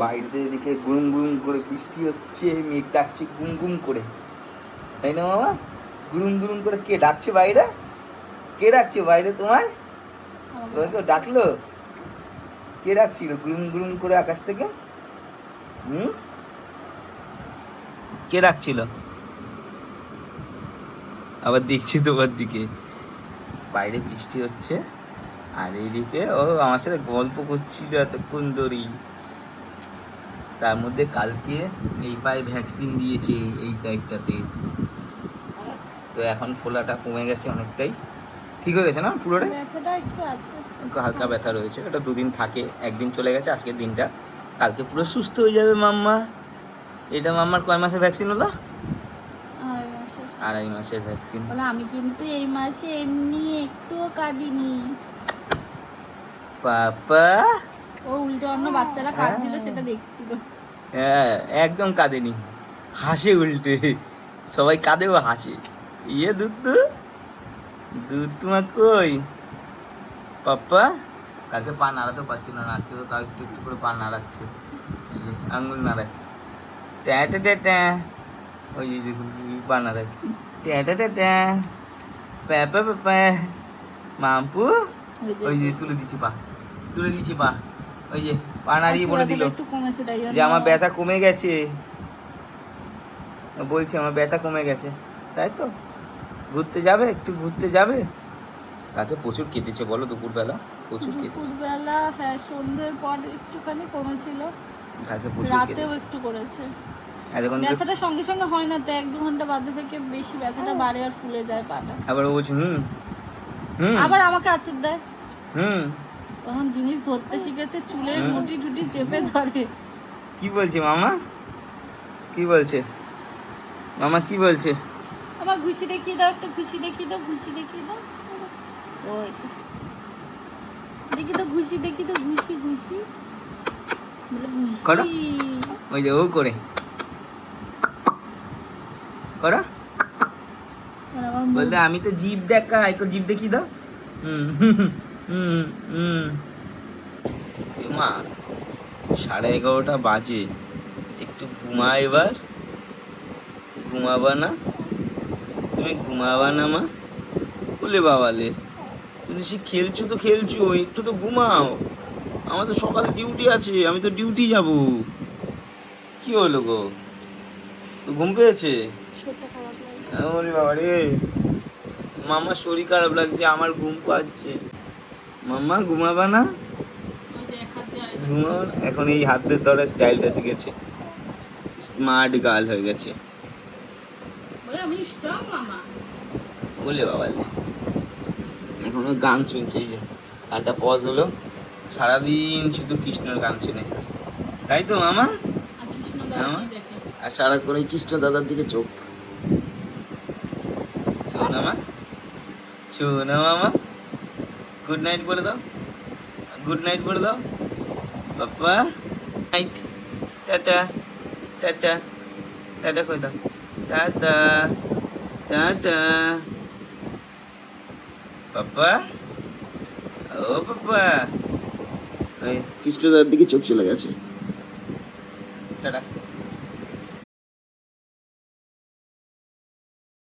বাইরে এদিকে গুম গুম করে বৃষ্টি হচ্ছে, মেঘ ডাকছে গুম গুম করে, তাই না মামা? গুরুম গুরুম করে কে ডাকছে বাইরে? কে ডাকছে বাইরে তোমায়? তোমায় কেউ ডাকলো? কে ডাকছিল গুরুম গুরুম করে আকাশ থেকে? কে ডাকছিল? আবার দেখছি তোমার দিকে, বাইরে বৃষ্টি হচ্ছে আর এইদিকে ও আমার সাথে গল্প করছিল এতক্ষণ ধরেই। তার মধ্যে কালকে এই পায়ে ভ্যাকসিন দিয়েছে এই সাইডটাতে, তো এখন ফোলাটা কমে গেছে অনেকটাই, ঠিক হয়ে গেছে না পুরোটা? ব্যথাটা একটু আছে, হালকা ব্যথা রয়েছে, এটা দুদিন থাকে, একদিন চলে গেছে আজকের দিনটা, কালকে পুরো সুস্থ হয়ে যাবে মাম্মা। এটা মাম্মার কয় মাসের ভ্যাকসিন হলো? 2.5 মাসের ভ্যাকসিন। আমি কিন্তু এই মাসে এমনি একটুও কাঁদিনি। পাপা ও উল্টে অন্য বাচ্চারা কাঁদছিল সেটা দেখছিল। হ্যাঁ একদম কাঁদেনি, হাসে উল্টে, সবাই কাঁদে ও হাসে। ইয়ে দুধ দুধ তোমার কই পাপ্পা? কালকে পা নাড়াতে পারছিল না, আজকে তো তাও একটু একটু করে পা নাড়াচ্ছে, আঙ্গুল নাড়ায়, ট্যাঁ ট্যাঁ ট্যাঁ, ওই যে দেখুন পা নাড়ায়, ট্যাঁ ট্যাঁ ট্যাঁ, প্যা প্যা প্যা, মাম্পু ওই যে তুলে দিচ্ছি পা, তুলে দিচ্ছি পা, ওই যে পা নাড়িয়ে বলে দিল যে আমার ব্যথা কমে গেছে, বলছে আমার ব্যথা কমে গেছে, তাই তো? ঘুরতে যাবে, একটু ঘুরতে যাবে? কালকে প্রচুর কেটেছে বলো, দুপুরবেলা প্রচুর কেটেছে। দুপুরবেলা হ্যাঁ, সন্ধ্যের পর একটুখানি কমেছিল, কালকে প্রচুর রাতেও একটু করেছে। ব্যথাটা সঙ্গে সঙ্গে হয় না তো, 1-2 ঘন্টা বাদে থেকে বেশি ব্যথাটা বাড়ে আর ফুলে যায় পাটা। আবার ও বলছে আবার আমাকে আছর দেয়, তখন জিনিস ধরতে শিখেছে, চুলের মুঠি টুটি চেপে ধরে। কি বলছে মামা? কি বলছে মামা? কি বলছে? আমার ঘুষি দেখিয়ে দাও, একটা ঘুষি দেখিয়ে দাও, ঘুষি দেখিয়ে দাও, ওই তো দেখি তো ঘুষি, দেখি তো ঘুষি, ঘুষি বলে ঘুষি, ওই যে ও করে করো, বলতে আমি তো জিভ দেখাই, জিভ দেখিয়ে দাও। মা 11:30 বাজে, একটু ঘুমা এবার, ঘুমাবা না? তুমি ঘুমাবা না মা? বলে বাবালে, তুমি সে খেলছো তো খেলছো, একটু তো ঘুমাও, আমার তো সকালে ডিউটি আছে, আমি তো ডিউটি যাব। কি হলো গো, তো ঘুম পেয়েছে? ওরে বাবা রে, মামার শরীর খারাপ লাগছে, আমার ঘুম পাচ্ছে, মাম্মা ঘুমাবা না? ঘুমাবো না? এখন এই হাতের ধরে স্টাইলটা শিখেছে, স্মার্ট গার্ল হয়ে গেছে, বলে বাবা। এখনো গান শুনছে, এই যে গানটা পজ হলো, সারাদিন শুধু কৃষ্ণর গান শুনে, তাই তো মামা? আর সারাক্ষণ কৃষ্ণ দাদার দিকে চোখ। শোনা মা, শোনা মামা, গুড নাইট বলে দাও, গুড নাইট বলে দাও পাপ্পা, নাইট, টাটা টাটা, টাটা করে দাও, টাটা টাটা পাপ্পা, ও পাপ্পা, ওই কৃষ্ণ দাদার দিকে চোখ চলে গেছে, টাটা।